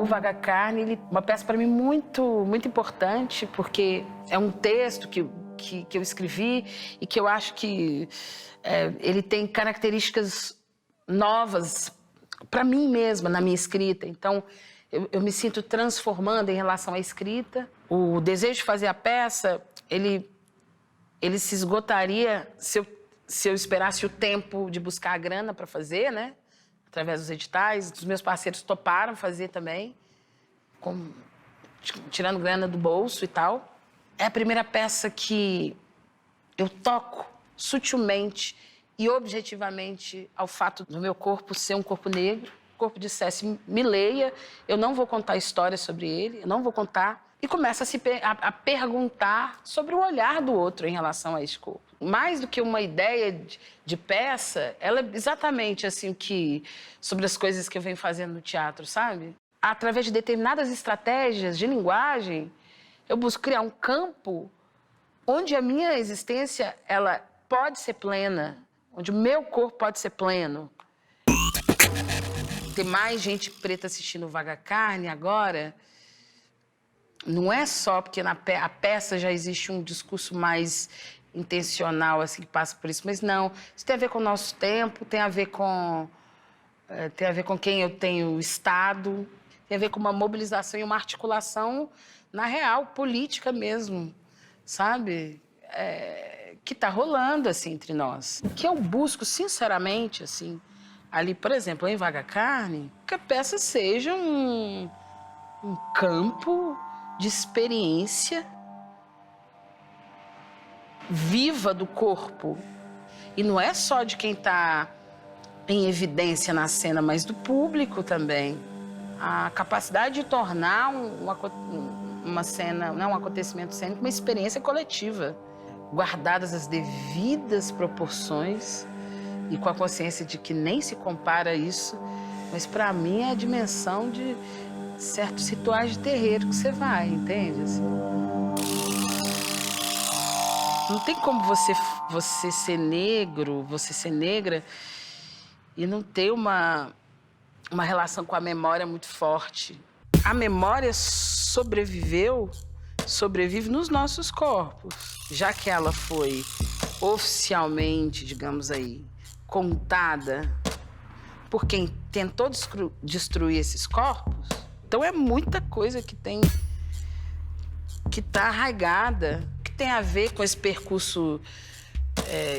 O Vaga Carne, ele é uma peça para mim muito importante, porque é um texto que eu escrevi e que eu acho que ele tem características novas para mim mesma, na minha escrita. Então, eu me sinto transformando em relação à escrita. O desejo de fazer a peça, ele se esgotaria se eu esperasse o tempo de buscar a grana para fazer, né? Através dos editais. Os meus parceiros toparam fazer também, tirando grana do bolso e tal. É a primeira peça que eu toco sutilmente e objetivamente ao fato do meu corpo ser um corpo negro. O corpo dissesse, me leia, eu não vou contar histórias sobre ele, eu não vou contar. E começa a perguntar sobre o olhar do outro em relação a esse corpo. Mais do que uma ideia de peça, ela é exatamente assim sobre as coisas que eu venho fazendo no teatro, sabe? Através de determinadas estratégias de linguagem, eu busco criar um campo onde a minha existência ela pode ser plena, onde o meu corpo pode ser pleno. Ter mais gente preta assistindo Vaga Carne agora não é só porque a peça já existe um discurso mais intencional assim que passa por isso, mas não. Isso tem a ver com o nosso tempo, tem a ver com quem eu tenho estado, tem a ver com uma mobilização e uma articulação na real, política mesmo, sabe? Que está rolando assim entre nós. O que eu busco, sinceramente, assim, ali, por exemplo, em Vaga Carne, que a peça seja um campo de experiência viva do corpo. E não é só de quem está em evidência na cena, mas do público também. A capacidade de tornar uma cena, não um acontecimento cênico, uma experiência coletiva, guardadas as devidas proporções e com a consciência de que nem se compara isso, mas para mim é a dimensão de certos rituais de terreiro que você vai, entende? Assim, não tem como você ser negro, você ser negra e não ter uma relação com a memória muito forte. A memória sobrevive nos nossos corpos. Já que ela foi oficialmente, digamos aí, contada por quem tentou destruir esses corpos, então é muita coisa que está arraigada, que tem a ver com esse percurso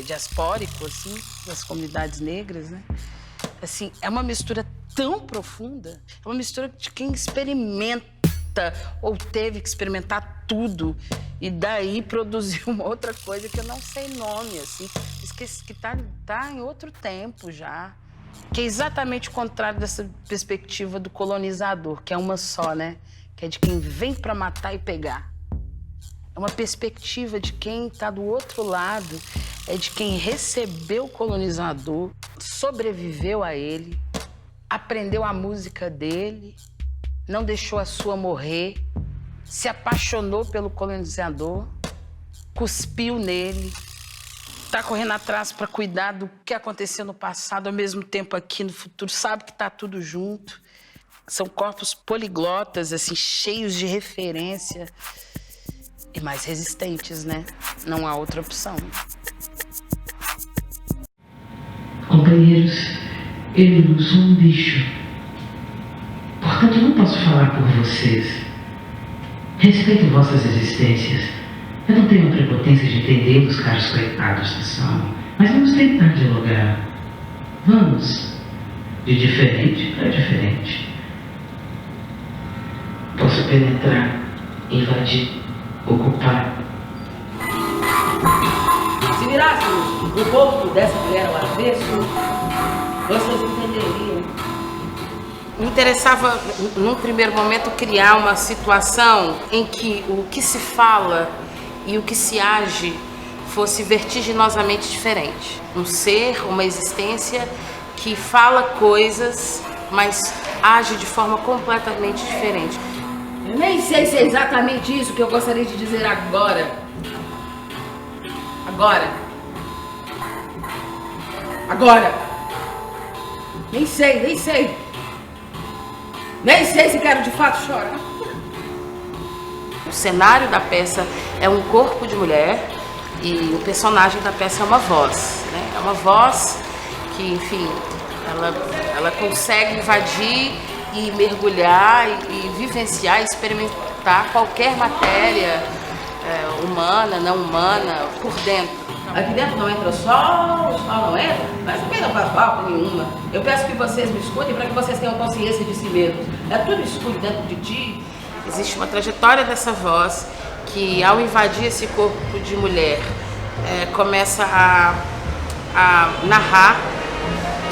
diaspórico, assim, das comunidades negras, né? Assim, é uma mistura tão profunda, é uma mistura de quem experimenta ou teve que experimentar tudo e daí produzir uma outra coisa que eu não sei nome, assim, que tá em outro tempo já. Que é exatamente o contrário dessa perspectiva do colonizador, que é uma só, né? Que é de quem vem para matar e pegar. É uma perspectiva de quem está do outro lado, é de quem recebeu o colonizador, sobreviveu a ele, aprendeu a música dele, não deixou a sua morrer, se apaixonou pelo colonizador, cuspiu nele, está correndo atrás para cuidar do que aconteceu no passado, ao mesmo tempo aqui no futuro, sabe que está tudo junto. São corpos poliglotas, assim, cheios de referência e mais resistentes, né? Não há outra opção. Companheiros, eu não sou um bicho. Portanto, não posso falar por vocês. Respeito vossas existências. Eu não tenho a prepotência de entendê-los, caros coitados que são. Mas vamos tentar dialogar. Vamos. De diferente para diferente. Posso penetrar, invadir, ocupar. Se virasse o rosto dessa mulher ao avesso, vocês entenderiam. Me interessava, num primeiro momento, criar uma situação em que o que se fala e o que se age fosse vertiginosamente diferente. Um ser, uma existência que fala coisas, mas age de forma completamente diferente. Eu nem sei se é exatamente isso que eu gostaria de dizer agora. Agora. Nem sei. Nem sei se quero de fato chorar. O cenário da peça é um corpo de mulher e o personagem da peça é uma voz, né? É uma voz que, enfim, ela consegue invadir e mergulhar e vivenciar, experimentar qualquer matéria humana, não humana, por dentro. Aqui dentro não entra sol, o sol não entra, mas também não faz falta nenhuma. Eu peço que vocês me escutem para que vocês tenham consciência de si mesmos. É tudo escuro dentro de ti. Existe uma trajetória dessa voz que, ao invadir esse corpo de mulher, começa a narrar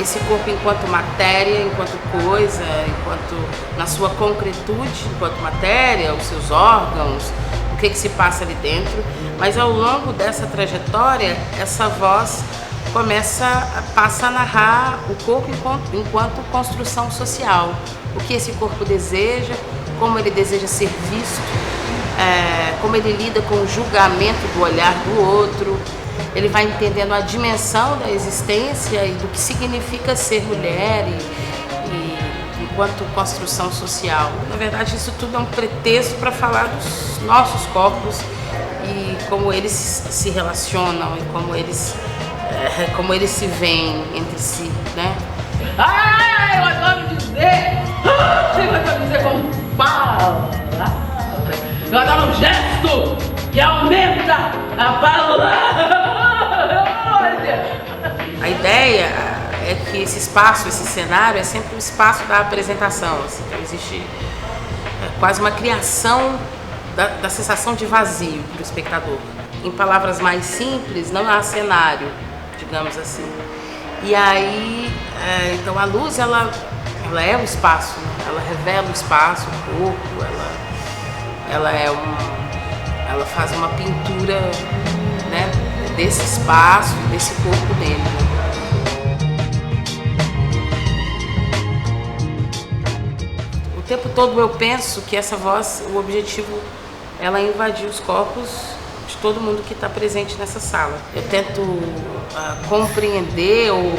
esse corpo enquanto matéria, enquanto coisa, enquanto na sua concretude, enquanto matéria, os seus órgãos, o que se passa ali dentro. Mas ao longo dessa trajetória, essa voz passa a narrar o corpo enquanto construção social. O que esse corpo deseja, como ele deseja ser visto, como ele lida com o julgamento do olhar do outro. Ele vai entendendo a dimensão da existência e do que significa ser mulher e enquanto construção social. Na verdade, isso tudo é um pretexto para falar dos nossos corpos e como eles se relacionam e como eles se veem entre si, né? Eu adoro dizer! Eu adoro dizer com palavras! Eu adoro um gesto que aumenta a palavra! A ideia é que esse espaço, esse cenário, é sempre o espaço da apresentação. Assim, então existe quase uma criação da sensação de vazio para o espectador. Em palavras mais simples, não há cenário, digamos assim. E aí, então a luz, ela é o espaço, né? Ela revela o espaço, o corpo, ela faz uma pintura, né, desse espaço, desse corpo dele. O tempo todo eu penso que essa voz, o objetivo, ela é invadir os corpos de todo mundo que está presente nessa sala. Eu tento compreender ou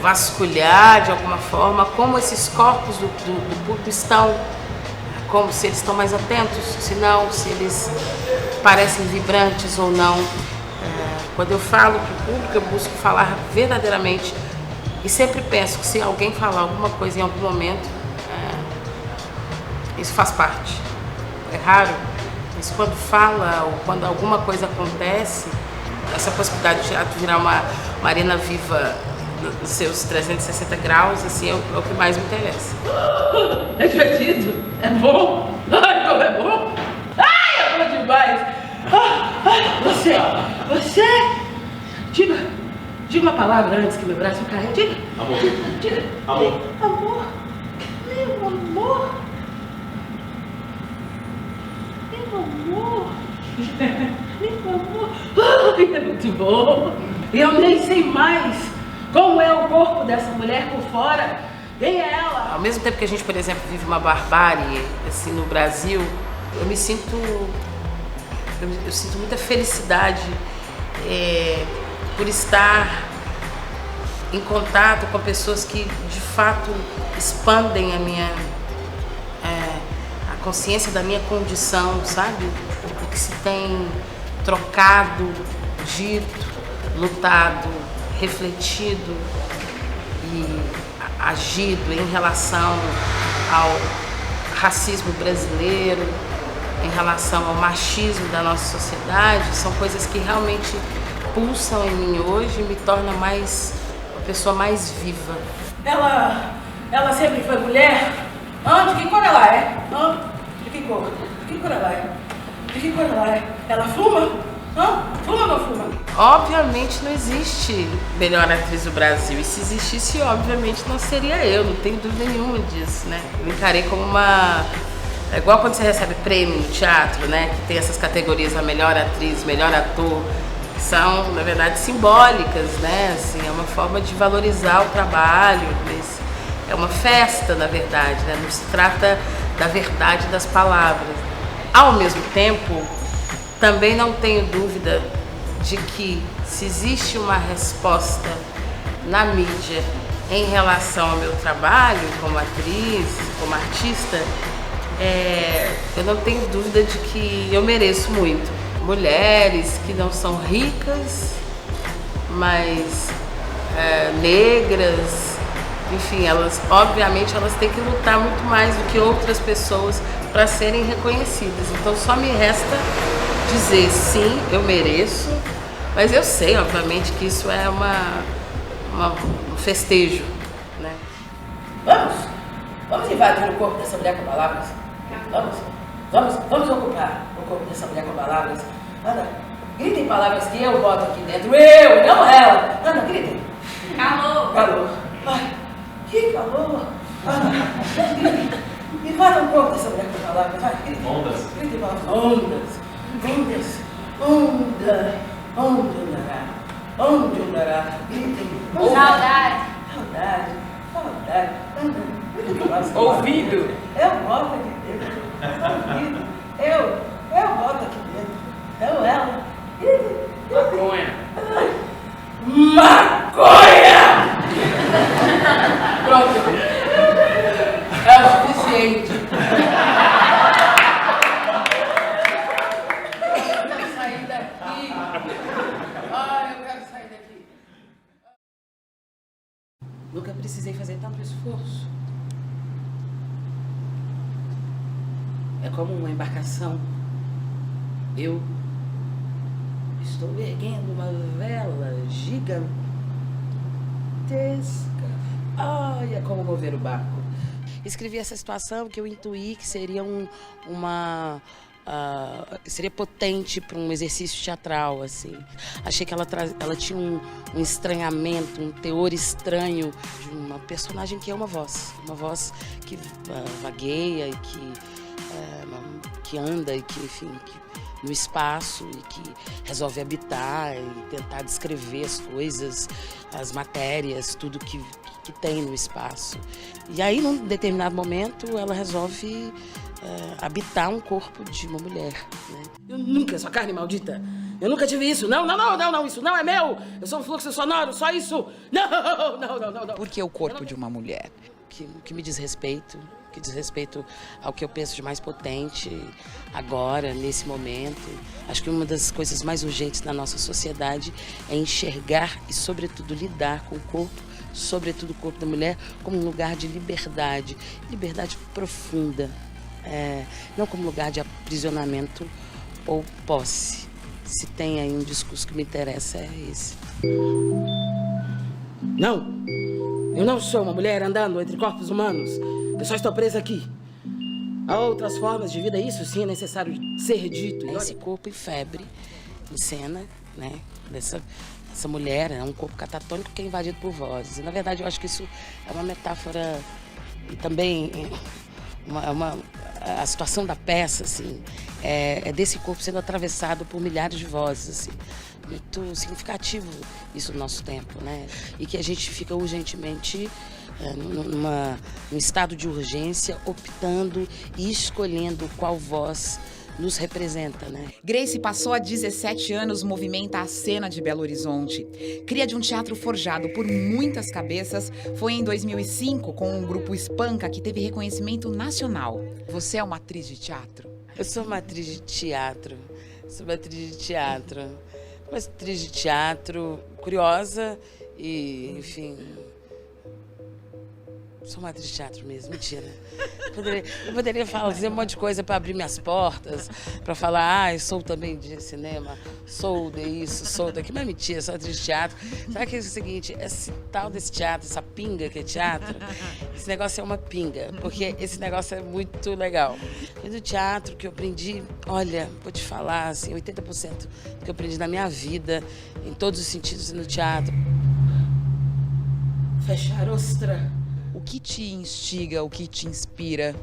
vasculhar de alguma forma como esses corpos do público estão, como se eles estão mais atentos, se não, se eles parecem vibrantes ou não. Quando eu falo para o público, eu busco falar verdadeiramente e sempre penso que se alguém falar alguma coisa em algum momento, isso faz parte. É raro, mas quando fala ou quando alguma coisa acontece, essa possibilidade de teatro virar uma arena viva nos seus 360 graus, assim, é o que mais me interessa. É divertido, é bom, como é bom, é bom demais. Você, diga uma palavra antes que meu braço caia, diga. Amor. Diga. Amor. Amor, meu amor. Meu amor. Meu amor. É muito bom. Eu nem sei mais como é o corpo dessa mulher por fora. Quem é ela? Ao mesmo tempo que a gente, por exemplo, vive uma barbárie assim, no Brasil, eu sinto muita felicidade por estar em contato com pessoas que de fato expandem a consciência da minha condição, sabe? O que se tem trocado, dito, lutado, refletido e agido em relação ao racismo brasileiro, em relação ao machismo da nossa sociedade, são coisas que realmente pulsam em mim hoje e me tornam uma pessoa mais viva. Ela sempre foi mulher? De que cor ela é? De que cor? De que cor ela é? De que cor ela é? Ela fuma? Fuma ou não fuma? Obviamente não existe melhor atriz do Brasil. E se existisse, obviamente não seria eu, não tenho dúvida nenhuma disso, né? Eu encarei como uma... É igual quando você recebe prêmio no teatro, né? Que tem essas categorias, a melhor atriz, melhor ator, que são, na verdade, simbólicas, né? Assim, é uma forma de valorizar o trabalho, é uma festa, na verdade, né? Não se trata da verdade das palavras. Ao mesmo tempo, também não tenho dúvida de que se existe uma resposta na mídia Em relação ao meu trabalho como atriz, como artista, eu não tenho dúvida de que eu mereço muito. Mulheres que não são ricas, mas negras, enfim, obviamente elas têm que lutar muito mais do que outras pessoas para serem reconhecidas. Então só me resta dizer sim, eu mereço, mas eu sei, obviamente, que isso é um festejo, né? Vamos invadir o corpo dessa mulher com palavras. Vamos ocupar o corpo dessa mulher com palavras. Ana, gritem palavras que eu boto aqui dentro. Eu, não ela. Ana, gritem. Calor. Ai, que calor. Ana, gritem. Invada o corpo dessa mulher com palavras. Vai, gritem. Ondas. Gritem palavras. Onde andará? Gritem. Saudade. Ouvido. Eu boto aqui dentro. Ouvido. Eu boto aqui dentro. Eu, ela. Maconha. Maconha! Pronto. É o suficiente. Eu quero sair daqui. Eu quero sair daqui. Nunca precisei fazer tanto esforço. É como uma embarcação. Eu estou erguendo uma vela gigantesca. Olha como mover o barco. Escrevi essa situação que eu intuí que seria seria potente para um exercício teatral, assim. Achei que ela tinha um estranhamento, um teor estranho de uma personagem que é uma voz que vagueia e que anda e que, enfim, no espaço e que resolve habitar e tentar descrever as coisas, as matérias, tudo que tem no espaço. E aí, num determinado momento, ela resolve habitar um corpo de uma mulher, né? Eu nunca, sua carne maldita, eu nunca tive isso. Não, isso não é meu. Eu sou um fluxo sonoro, só isso. Não. Por que o corpo de uma mulher? Que me diz respeito, que diz respeito ao que eu penso de mais potente agora, nesse momento. Acho que uma das coisas mais urgentes na nossa sociedade é enxergar e, sobretudo, lidar com o corpo, sobretudo o corpo da mulher, como um lugar de liberdade profunda, não como lugar de aprisionamento ou posse. Se tem aí um discurso que me interessa, é esse. Não! Eu não sou uma mulher andando entre corpos humanos. Eu só estou presa aqui. Há outras formas de vida, isso sim é necessário ser dito. Esse corpo em febre, em cena, né? Dessa mulher, é um corpo catatônico que é invadido por vozes. E, na verdade, eu acho que isso é uma metáfora e também a situação da peça, assim, é desse corpo sendo atravessado por milhares de vozes, assim. Muito significativo isso no nosso tempo, né? E que a gente fica urgentemente num estado de urgência, optando e escolhendo qual voz nos representa, né? Grace passou há 17 anos movimenta a cena de Belo Horizonte. Cria de um teatro forjado por muitas cabeças, foi em 2005 com o grupo Espanca que teve reconhecimento nacional. Você é uma atriz de teatro? Eu sou uma atriz de teatro. Uma atriz de teatro curiosa e, enfim... Sou uma atriz de teatro mesmo, mentira. Eu poderia fazer um monte de coisa para abrir minhas portas, para falar, eu sou também de cinema, sou de isso, sou daquilo, mas mentira, sou atriz de teatro. Sabe que é o seguinte, esse tal desse teatro, essa pinga que é teatro, esse negócio é uma pinga, porque esse negócio é muito legal. E do teatro que eu aprendi, olha, vou te falar, assim, 80% do que eu aprendi na minha vida, em todos os sentidos no teatro. Fechar ostra. O que te instiga, o que te inspira?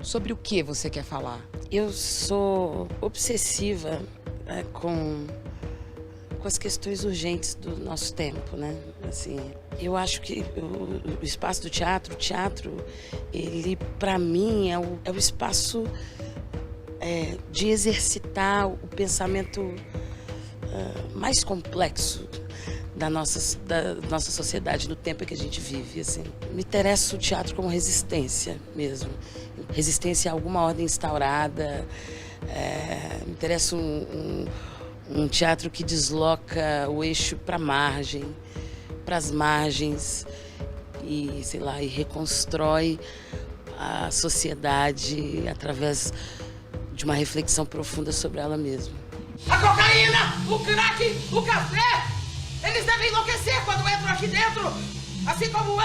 Sobre o que você quer falar? Eu sou obsessiva com as questões urgentes do nosso tempo, né? Assim, eu acho que o espaço do teatro, ele, para mim, é o espaço de exercitar o pensamento mais complexo da nossa sociedade, no tempo em que a gente vive, assim. Me interessa o teatro como resistência mesmo. Resistência a alguma ordem instaurada. Me interessa um teatro que desloca o eixo para as margens e, sei lá, e reconstrói a sociedade através de uma reflexão profunda sobre ela mesma. A cocaína, o crack, o café, eles devem enlouquecer quando entram aqui dentro, assim como